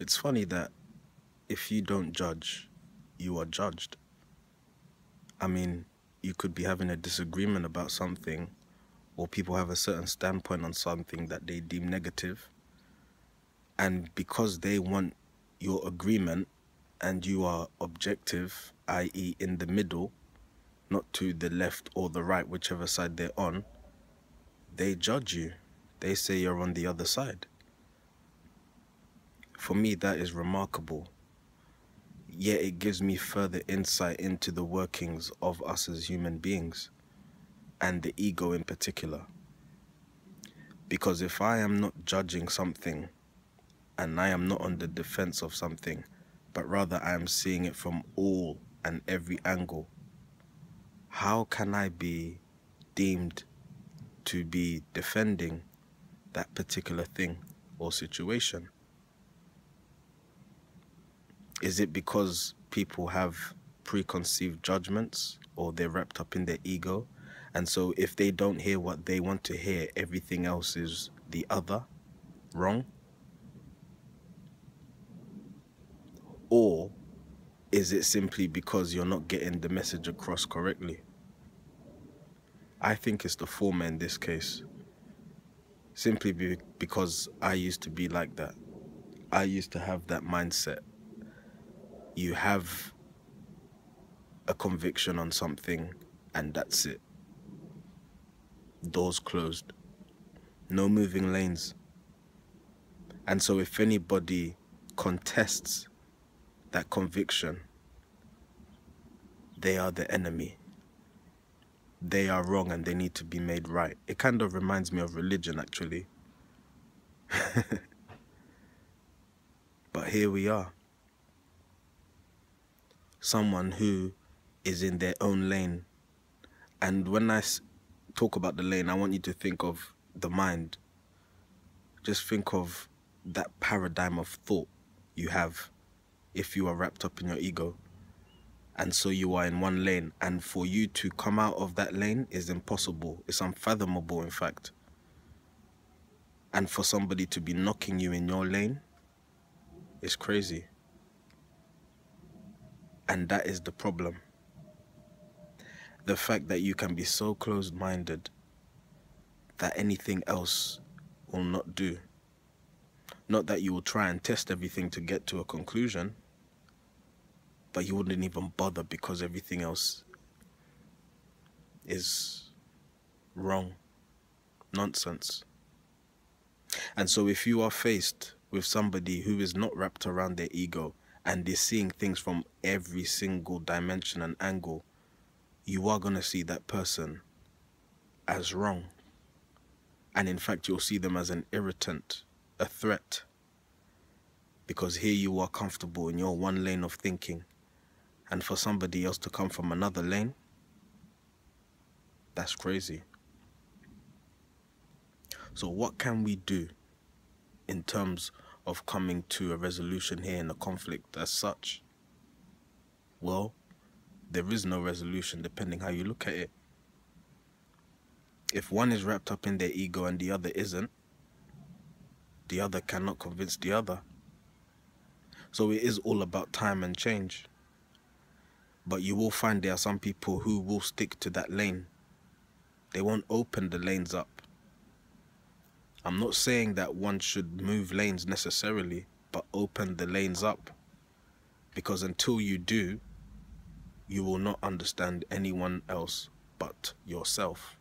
It's funny that if you don't judge, you are judged. I mean, you could be having a disagreement about something, or people have a certain standpoint on something that they deem negative, and because they want your agreement and you are objective, i.e. in the middle, not to the left or the right, whichever side they're on, they judge you. They say you're on the other side. For me, that is remarkable. Yet it gives me further insight into the workings of us as human beings, and the ego in particular. Because if I am not judging something, and I am not on the defense of something, but rather I am seeing it from all and every angle, how can I be deemed to be defending that particular thing or situation? Is it because people have preconceived judgments, or they're wrapped up in their ego, and so if they don't hear what they want to hear, everything else is the other wrong? Or is it simply because you're not getting the message across correctly? I think it's the former in this case. Simply because I used to be like that. I used to have that mindset. You have a conviction on something, and that's it. Doors closed. No moving lanes. And so if anybody contests that conviction, they are the enemy. They are wrong and they need to be made right. It kind of reminds me of religion, actually. But here we are. Someone who is in their own lane. And when I talk about the lane, I want you to think of the mind. Just think of that paradigm of thought you have if you are wrapped up in your ego. And so you are in one lane, and for you to come out of that lane is impossible. It's unfathomable, in fact. And for somebody to be knocking you in your lane is crazy. And that is the problem. The fact that you can be so closed-minded that anything else will not do. Not that you will try and test everything to get to a conclusion, but you wouldn't even bother because everything else is wrong. Nonsense. And so if you are faced with somebody who is not wrapped around their ego and is seeing things from every single dimension and angle, you are going to see that person as wrong. And in fact, you'll see them as an irritant, a threat. Because here you are comfortable in your one lane of thinking, and for somebody else to come from another lane, that's crazy. So what can we do in terms of coming to a resolution here in a conflict as such? Well, there is no resolution depending how you look at it. If one is wrapped up in their ego and the other isn't, the other cannot convince the other. So it is all about time and change. But you will find there are some people who will stick to that lane. They won't open the lanes up. I'm not saying that one should move lanes necessarily, but open the lanes up. Because until you do, you will not understand anyone else but yourself.